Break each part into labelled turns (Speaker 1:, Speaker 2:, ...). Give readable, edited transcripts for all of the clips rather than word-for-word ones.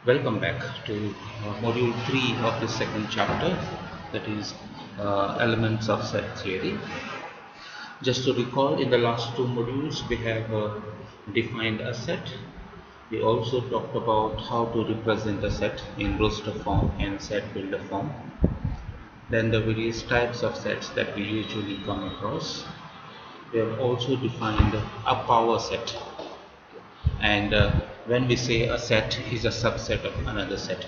Speaker 1: Welcome back to module 3 of the second chapter, that is elements of set theory. Just to recall, in the last two modules we have defined a set. We also talked about how to represent a set in roster form and set builder form. Then the various types of sets that we usually come across. We have also defined a power set, and when we say a set is a subset of another set.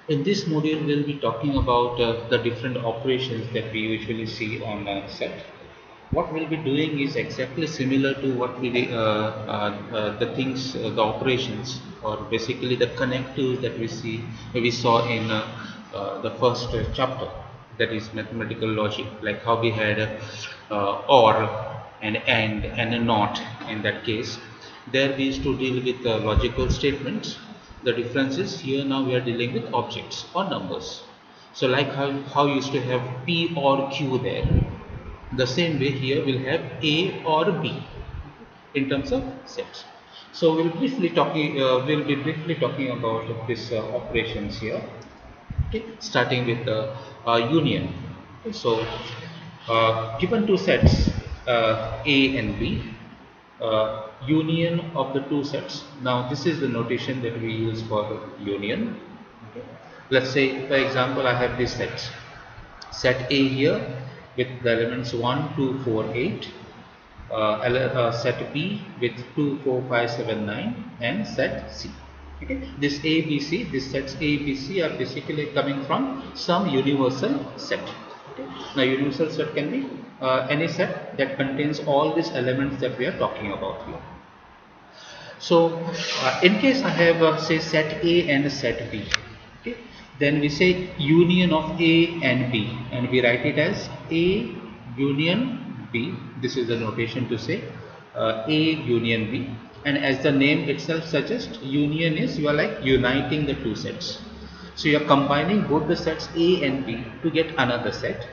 Speaker 1: In this module, we'll be talking about the different operations that we usually see on a set. What we'll be doing is exactly similar to what the operations, or basically the connectives that we saw in the first chapter, that is mathematical logic, like how we had or and and a not. In that case, there we used to deal with logical statements. The difference is here now we are dealing with objects or numbers. So like how you used to have P or Q there, the same way here we'll have A or B in terms of sets. So we'll be briefly talking about this operations here. Okay, starting with the union. Okay, so given two sets A and B, union of the two sets. Now this is the notation that we use for union. Okay. Let's say, for example, I have this set A here with the elements 1, 2, 4, 8, set B with 2, 4, 5, 7, 9, and set C. Okay. This A, B, C, these sets A, B, C are basically coming from some universal set. Okay. Now universal set can be any set that contains all these elements that we are talking about here. So in case I have say set A and set B, okay, then we say union of A and B, and we write it as A union B. This is the notation to say A union B, and as the name itself suggests, union is you are like uniting the two sets. So you are combining both the sets A and B to get another set,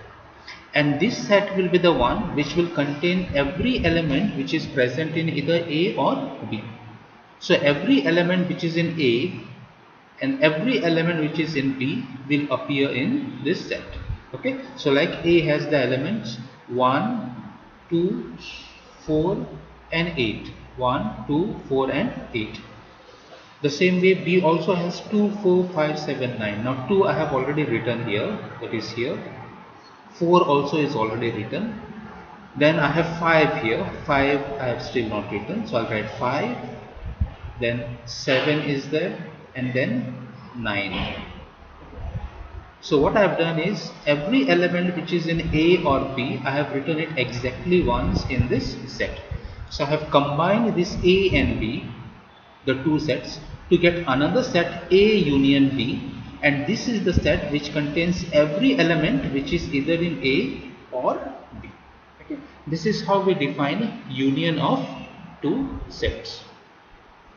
Speaker 1: and this set will be the one which will contain every element which is present in either A or B. So every element which is in A and every element which is in B will appear in this set. Okay, so like A has the elements 1, 2, 4 and 8. 1, 2, 4 and 8. The same way B also has 2, 4, 5, 7, 9. Now 2 I have already written here, that is here. 4 also is already written. Then I have 5 here. 5 I have still not written, so I'll write 5. Then 7 is there, and then 9. So what I have done is every element which is in A or B, I have written it exactly once in this set. So I have combined this A and B, the two sets, to get another set A union B, and this is the set which contains every element which is either in A or B. Okay. This is how we define union of two sets.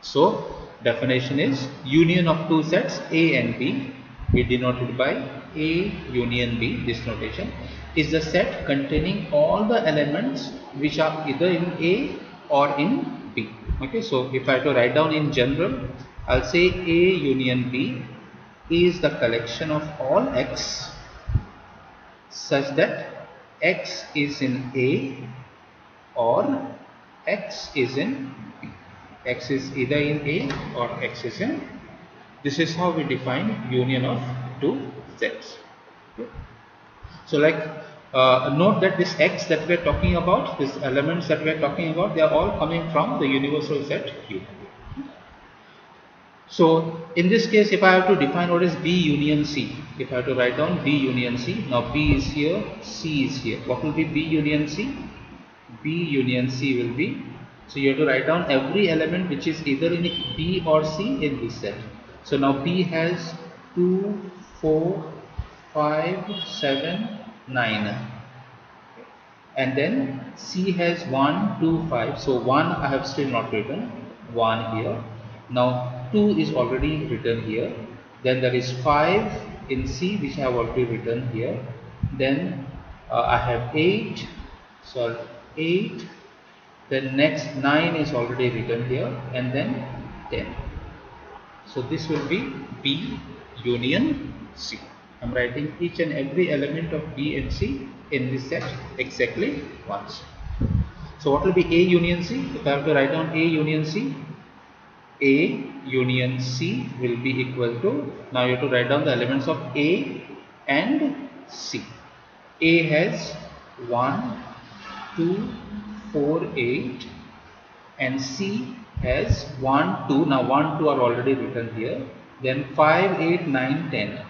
Speaker 1: So definition is union of two sets A and B, we denote it by A union B. This notation is the set containing all the elements which are either in A or in B. Okay, so if I have to write down in general, I'll say A union B is the collection of all X such that X is in A or X is in B. X is either in A or X is in. This is how we define union of two sets. Okay. So like note that this X that we are talking about, these elements that we are talking about, they are all coming from the universal set Q. So in this case, if I have to define what is B union C, if I have to write down B union C, now B is here, C is here. What will be B union C? B union C will be, so you have to write down every element which is either in B or C in this set. So now B has 2, 4, 5, 7, 9. And then C has 1, 2, 5. So 1 I have still not written, 1 here. Now 2 is already written here. Then there is 5 in C which I have already written here. Then I have 8. So 8. Then next 9 is already written here, and then 10. So this will be B union C. I'm writing each and every element of B and C in this set exactly once. So what will be A union C? If I have to write down A union C, A union C will be equal to, now you have to write down the elements of A and C. A has 1, 2, 4, 8 and C has 1, 2. Now 1, 2 are already written here. Then 5, 8, 9, 10.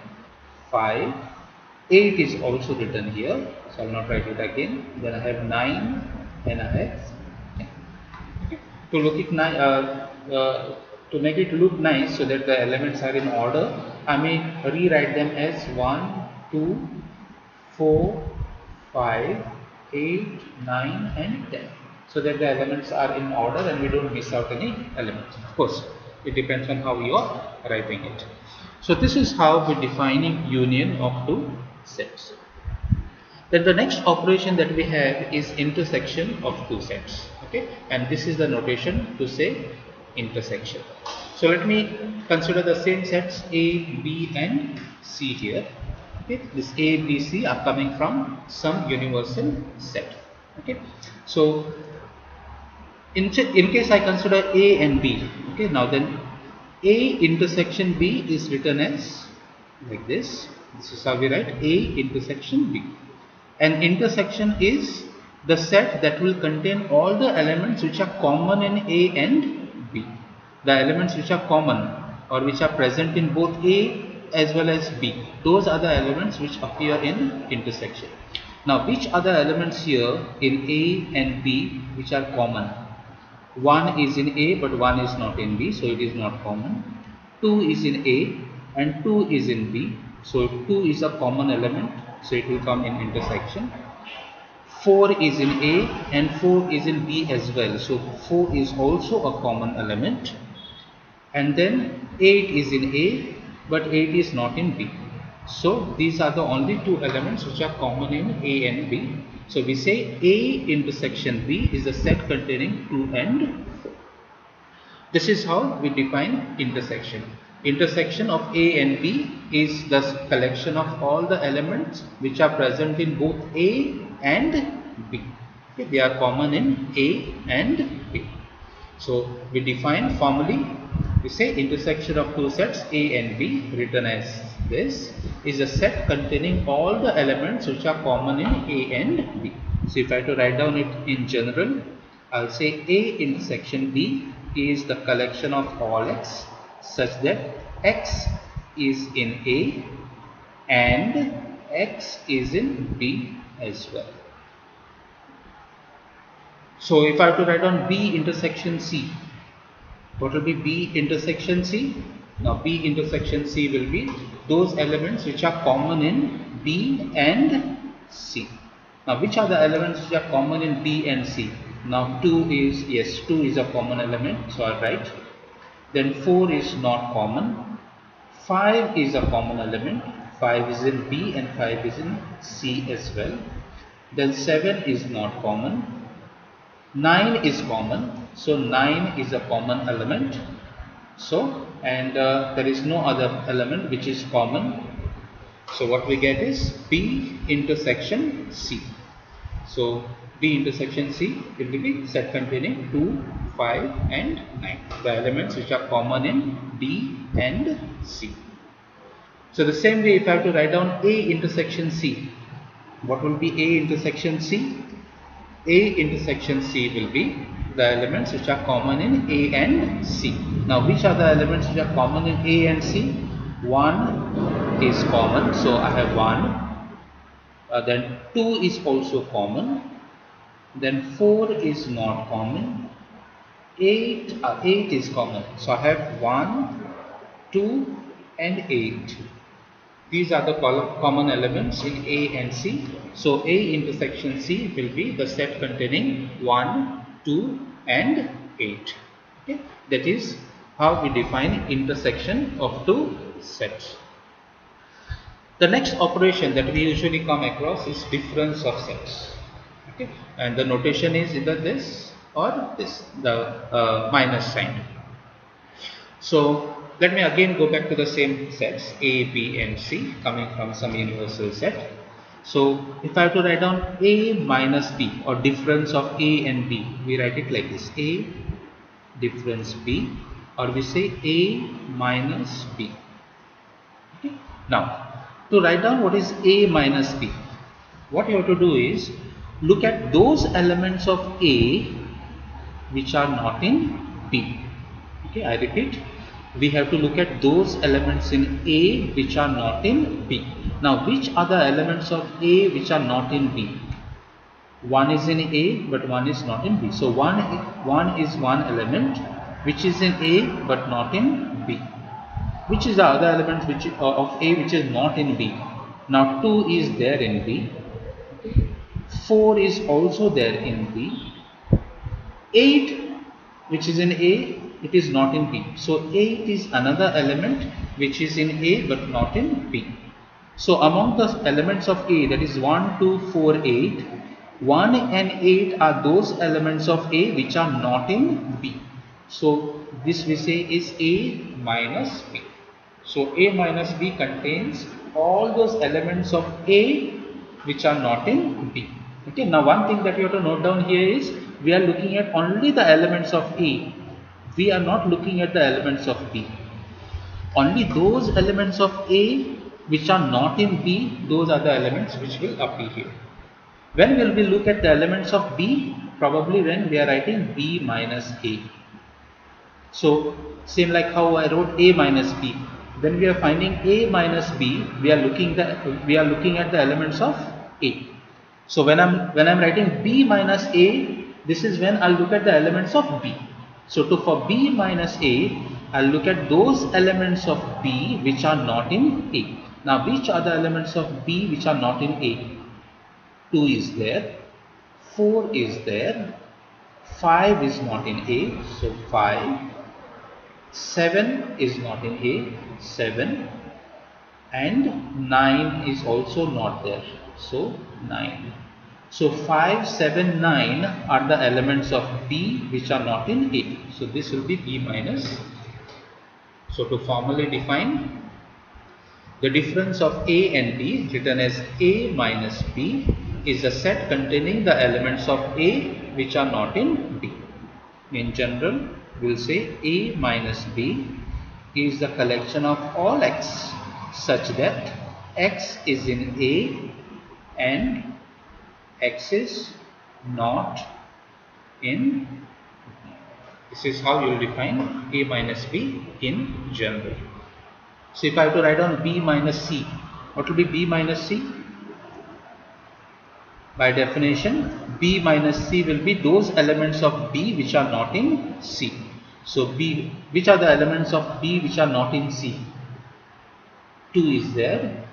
Speaker 1: 5, 8 is also written here. So I will not write it again. Then I have 9 and I have 10. Okay. To make it look nice so that the elements are in order, I may rewrite them as 1, 2, 4, 5, 8, 9 and 10. So that the elements are in order and we don't miss out any elements. Of course, it depends on how you are writing it. So this is how we're defining union of two sets. Then the next operation that we have is intersection of two sets. Okay, and this is the notation to say intersection. So let me consider the same sets A, B and C here. Okay, this A, B, C are coming from some universal set. Okay, so in case I consider A and B, okay, now then A intersection B is written as like this. This is how we write A intersection B. An intersection is the set that will contain all the elements which are common in A and B. The elements which are common or which are present in both A as well as B. Those are the elements which appear in intersection. Now, which are the elements here in A and B which are common? 1 is in A but 1 is not in B, so it is not common. 2 is in A and 2 is in B, so 2 is a common element, so it will come in intersection. 4 is in A and 4 is in B as well, so 4 is also a common element. And then 8 is in A but 8 is not in B. So these are the only two elements which are common in A and B. So we say A intersection B is a set containing 2 and 4. This is how we define intersection. Intersection of A and B is the collection of all the elements which are present in both A and B. Okay, they are common in A and B. So we define formally, we say intersection of two sets A and B, written as this, is a set containing all the elements which are common in A and B. So if I have to write down it in general, I will say A intersection B is the collection of all X such that X is in A and X is in B as well. So if I have to write down B intersection C, what will be B intersection C? Now B intersection C will be those elements which are common in B and C. Now which are the elements which are common in B and C? Now 2 is, yes, 2 is a common element, so I write. Then 4 is not common. 5 is a common element. 5 is in B and 5 is in C as well. Then 7 is not common. 9 is common, so 9 is a common element. So, and there is no other element which is common. So what we get is B intersection C. So B intersection C will be set containing 2, 5 and 9. The elements which are common in B and C. So the same way if I have to write down A intersection C, what will be A intersection C? A intersection C will be the elements which are common in A and C. Now which are the elements which are common in A and C? 1 is common, so I have 1. Then 2 is also common. Then 4 is not common. 8 is common, so I have 1, 2 and 8. These are the common elements in A and C. So A intersection C will be the set containing 1, 2 and 8. Okay? That is how we define intersection of two sets. The next operation that we usually come across is difference of sets. Okay? And the notation is either this or this, the minus sign. So let me again go back to the same sets A, B and C coming from some universal set. So if I have to write down A minus B or difference of A and B, we write it like this: A difference B, or we say A minus B. Okay. Now to write down what is A minus B, what you have to do is look at those elements of A which are not in B. Okay, I repeat, we have to look at those elements in A which are not in B. Now which are the elements of A which are not in B? One is in A but one is not in B. So one is one element which is in A but not in B. Which is the other element which of A which is not in B? Now 2 is there in B. 4 is also there in B. 8 which is in A, it is not in B. So 8 is another element which is in A but not in B. So among the elements of A, that is 1, 2, 4, 8, 1 and 8 are those elements of A which are not in B. So this we say is A minus B. So A minus B contains all those elements of A which are not in B. Okay, now one thing that you have to note down here is we are looking at only the elements of A. We are not looking at the elements of B. Only those elements of A which are not in B, those are the elements which will appear here. When will we look at the elements of B? Probably when we are writing B minus A. So same like how I wrote A minus B. When we are finding A minus B, we are looking at the elements of A. So when I'm writing B minus A, this is when I'll look at the elements of B. So for B minus A, I'll look at those elements of B which are not in A. Now which are the elements of B which are not in A? 2 is there, 4 is there, 5 is not in A, so 5, 7 is not in A, 7, and 9 is also not there, so 9. So 5, 7, 9 are the elements of B which are not in A. So this will be B minus. So to formally define the difference of A and B, written as A minus B, is a set containing the elements of A which are not in B. In general, we will say A minus B is the collection of all X such that X is in A and X is not in B. This is how you will define A minus B in general. So if I have to write down B minus C, what will be B minus C? By definition, B minus C will be those elements of B which are not in C. So B, which are the elements of B which are not in C? 2 is there,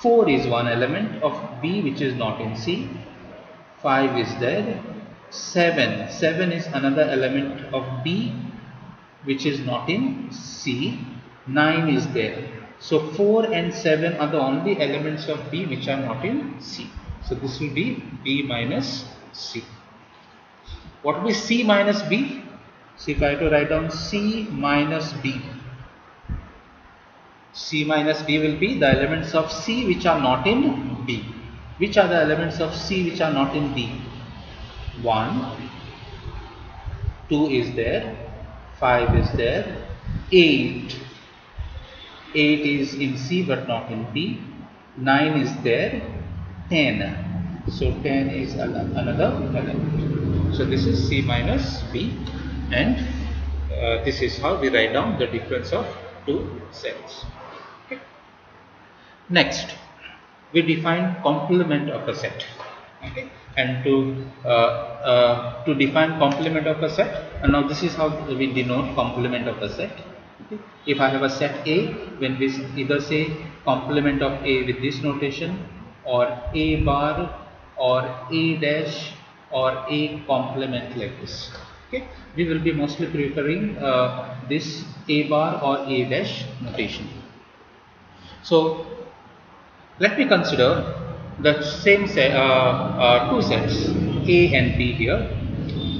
Speaker 1: 4 is one element of B which is not in C, 5 is there, 7 is another element of B which is not in C, 9 is there. So 4 and 7 are the only elements of B which are not in C. So this will be B minus C. What will be C minus B? So if I have to write down C minus B, C minus B will be the elements of C which are not in B. Which are the elements of C which are not in B? 1, 2 is there, 5 is there, 8 is in C but not in B, 9 is there, 10. So 10 is another element. So this is C minus B, and this is how we write down the difference of two sets. Okay. Next, we define complement of a set. Okay. And to define complement of a set, and now this is how we denote complement of a set. Okay. If I have a set A, when we either say complement of A with this notation, or A bar, or A dash, or A complement like this. Okay, we will be mostly preferring this A bar or A dash notation. So let me consider the same set, two sets A and B here,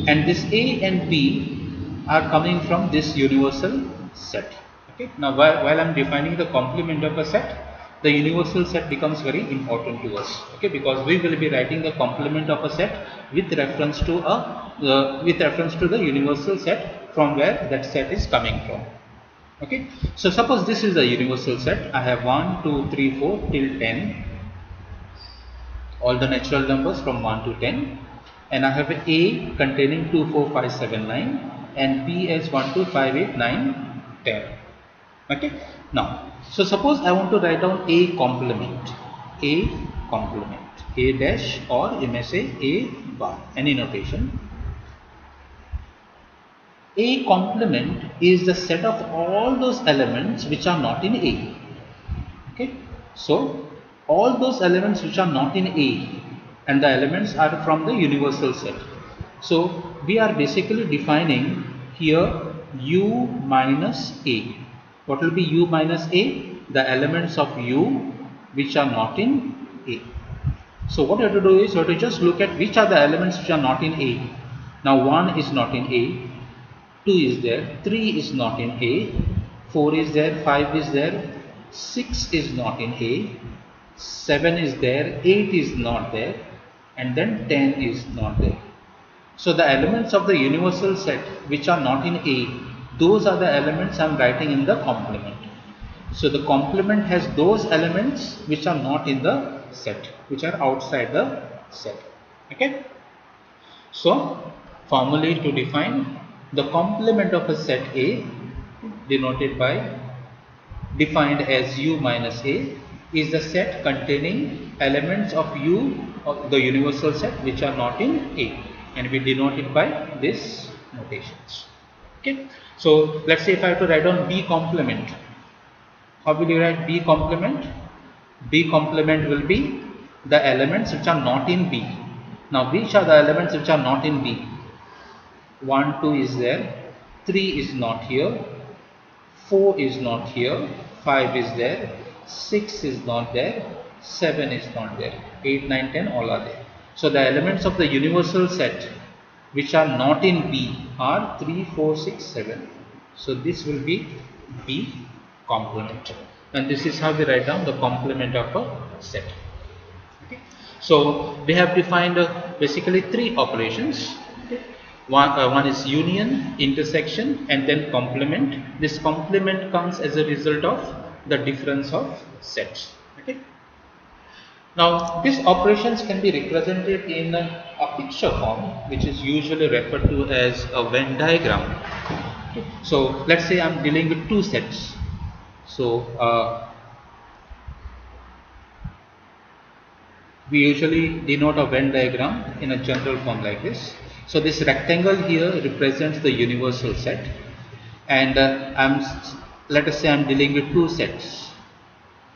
Speaker 1: and this A and B are coming from this universal set. Okay. Now while I'm defining the complement of a set, the universal set becomes very important to us. Okay, because we will be writing the complement of a set with reference to the universal set from where that set is coming from. Okay, so suppose this is a universal set. I have 1, 2, 3, 4 till 10, all the natural numbers from 1 to 10, and I have A containing 2, 4, 5, 7, 9 and B as 1, 2, 5, 8, 9, 10. Okay, now so suppose I want to write down A complement, A dash, or you may say A bar, any notation. A complement is the set of all those elements which are not in A. Okay, so all those elements which are not in A, and the elements are from the universal set. So we are basically defining here U minus A. What will be U minus A? The elements of U which are not in A. So what you have to do is you have to just look at which are the elements which are not in A. Now 1 is not in A, 2 is there, 3 is not in A, 4 is there, 5 is there, 6 is not in A, 7 is there, 8 is not there, and then 10 is not there. So the elements of the universal set which are not in A, those are the elements I am writing in the complement. So the complement has those elements which are not in the set, which are outside the set. Okay. So formally, to define the complement of a set A, denoted by, defined as U minus A, is the set containing elements of U of the universal set which are not in A, and we denote it by this notations. Okay. So let's say if I have to write down B complement, how will you write B complement? B complement will be the elements which are not in B. Now which are the elements which are not in B? 1, 2 is there, 3 is not here, 4 is not here, 5 is there, 6 is not there, 7 is not there, 8, 9, 10 all are there. So the elements of the universal set which are not in B are 3, 4, 6, 7. So this will be B complement, and this is how we write down the complement of a set. Okay. So we have defined basically 3 operations. Okay. One is union, intersection, and then complement. This complement comes as a result of the difference of sets. Okay. Now these operations can be represented in a picture form, which is usually referred to as a Venn diagram. Okay. So let's say I am dealing with 2 sets. So we usually denote a Venn diagram in a general form like this. So this rectangle here represents the universal set, and let us say I am dealing with 2 sets,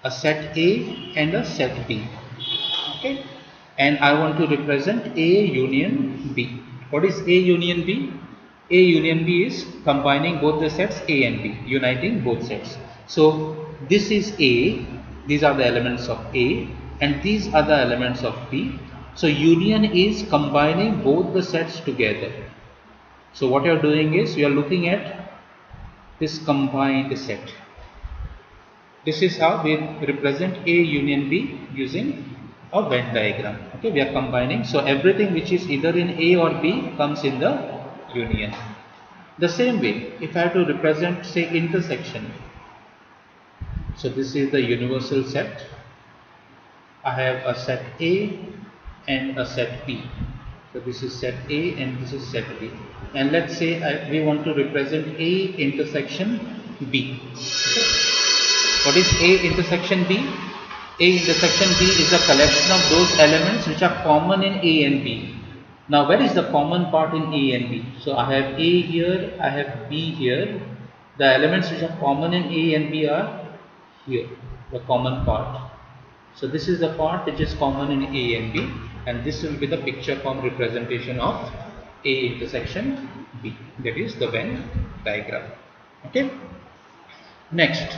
Speaker 1: a set A and a set B. Okay, and I want to represent A union B. What is A union B? A union B is combining both the sets A and B, uniting both sets. So this is A, these are the elements of A, and these are the elements of B. So union is combining both the sets together. So what you are doing is you are looking at this combined set. This is how we represent A union B using a Venn diagram. Okay, we are combining. So everything which is either in A or B comes in the union. The same way, if I have to represent, say, intersection. So this is the universal set. I have a set A and a set B. So this is set A and this is set B. And let's say we want to represent A intersection B. Okay. What is A intersection B? A intersection B is the collection of those elements which are common in A and B. Now where is the common part in A and B? So I have A here, I have B here. The elements which are common in A and B are here, the common part. So this is the part which is common in A and B, and this will be the picture form representation of A intersection B. That is the Venn diagram. Okay. Next,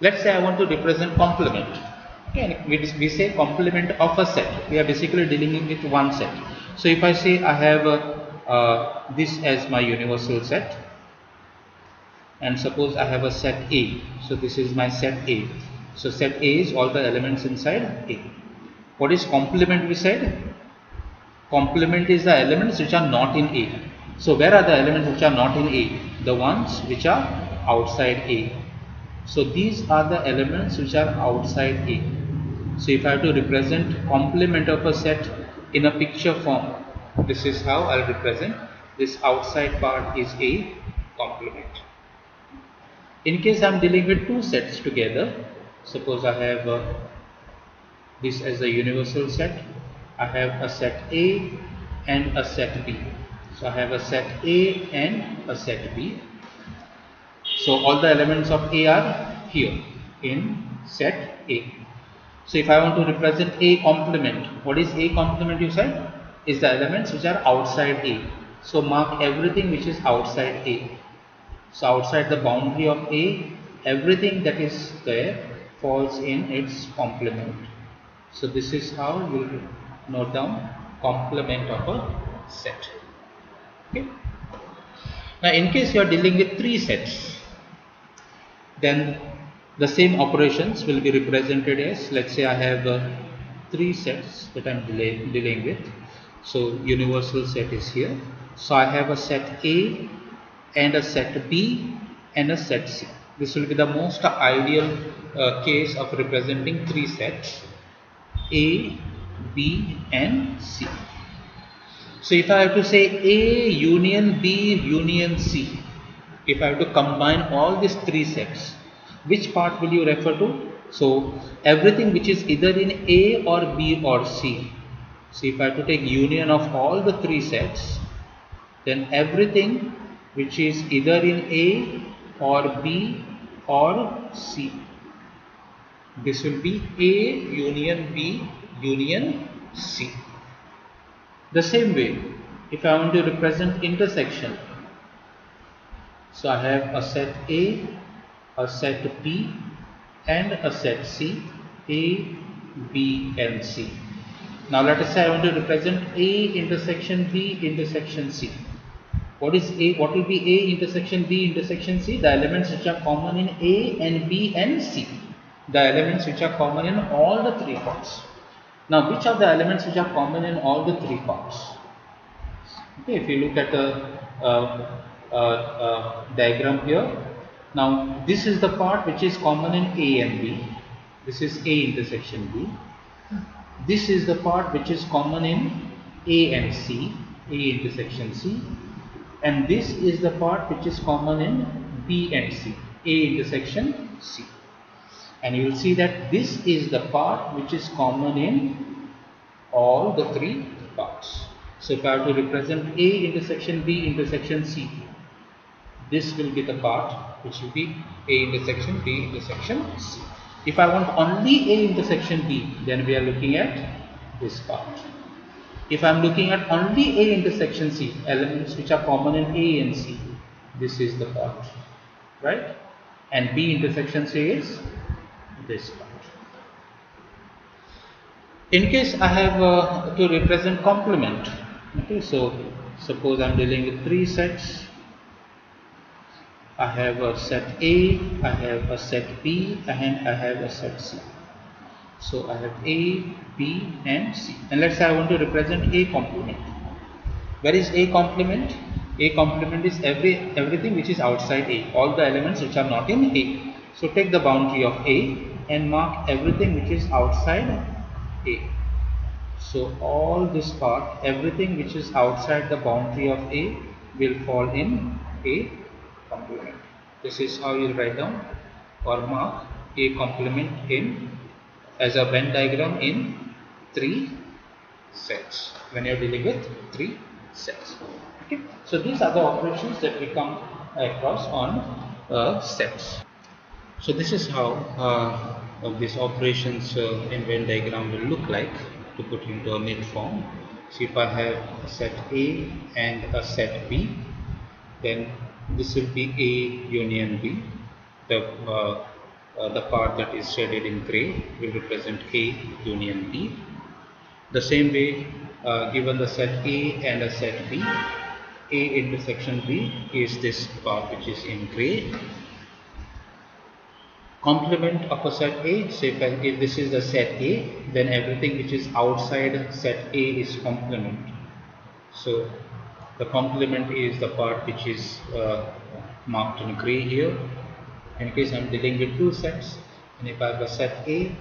Speaker 1: let's say I want to represent complement. Okay, we say complement of a set. We are basically dealing with one set. So if I say I have this as my universal set, and suppose I have a set A. So this is my set A. So set A is all the elements inside A. What is complement we said? Complement is the elements which are not in A. So where are the elements which are not in A? The ones which are outside A. So these are the elements which are outside A. So if I have to represent complement of a set in a picture form, this is how I'll represent. This outside part is A complement. In case I'm dealing with two sets together, suppose I have this as a universal set. I have a set A and a set B. So I have a set A and a set B. So all the elements of A are here in set A. So if I want to represent A complement, what is A complement you said? Is the elements which are outside A. So mark everything which is outside A. So outside the boundary of A, everything that is there falls in its complement. So this is how you will note down complement of a set. Okay. Now in case you are dealing with three sets, then the same operations will be represented as, let's say I have three sets that I am dealing with. So universal set is here. So I have a set A and a set B and a set C. This will be the most ideal case of representing three sets A, B and C. So if I have to say A union B union C, if I have to combine all these three sets, which part will you refer to? So everything which is either in A or B or C. So if I have to take union of all the three sets, then everything which is either in A or B or C, this will be A union B union C. The same way, if I want to represent intersection, so I have a set A, a set B and a set C, A, B and C. Now let us say I want to represent A intersection B intersection C. What is A? What will be A intersection B intersection C? The elements which are common in A and B and C. The elements which are common in all the three parts. Now which are the elements which are common in all the three parts? Okay, if you look at the diagram here, now this is the part which is common in A and B. This is A intersection B. This is the part which is common in A and C, A intersection C. And this is the part which is common in B and C, A intersection C. And you will see that this is the part which is common in all the three parts. So if I have to represent A intersection B intersection C, this will be the part which will be A intersection B intersection C. If I want only A intersection B, then we are looking at this part. If I am looking at only A intersection C, elements which are common in A and C, this is the part, right? And B intersection C is this part. In case I have to represent complement, okay, so suppose I am dealing with three sets. I have a set A, I have a set B and I have a set C. So I have A, B and C. And let's say I want to represent A complement. Where is A complement? A complement is everything which is outside A, all the elements which are not in A. So take the boundary of A and mark everything which is outside A. So all this part, everything which is outside the boundary of A will fall in A complement. This is how you write down or mark A complement in as a Venn diagram in three sets when you are dealing with three sets. Okay. So these are the operations that we come across on sets. So this is how these operations in Venn diagram will look like to put into a mid form. So if I have a set A and a set B, then this will be A union B. The part that is shaded in grey will represent A union B. The same way, given the set A and a set B, A intersection B is this part which is in gray. Complement of a set A, say if this is the set A, then everything which is outside set A is complement. So the complement is the part which is marked in gray here. In case I am dealing with two sets, and if I have a set A,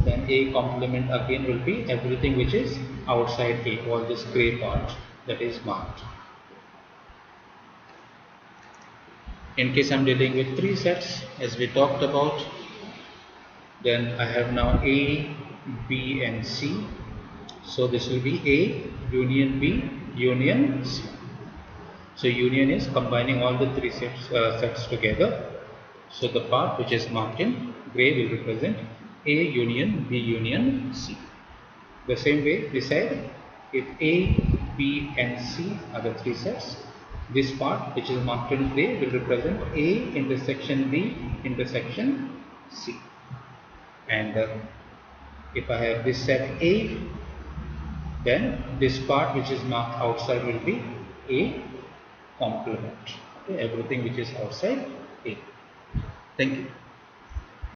Speaker 1: then A complement again will be everything which is outside A, all this gray part that is marked. In case I am dealing with three sets, as we talked about, then I have now A, B and C. So this will be A union B union C. So union is combining all the three sets together. So the part which is marked in gray will represent A union B union C. The same way this side, if A, B and C are the three sets, this part which is marked in gray will represent A intersection B intersection C. And if I have this set A, then this part which is marked outside will be A complement. Okay, everything which is outside A. Thank you.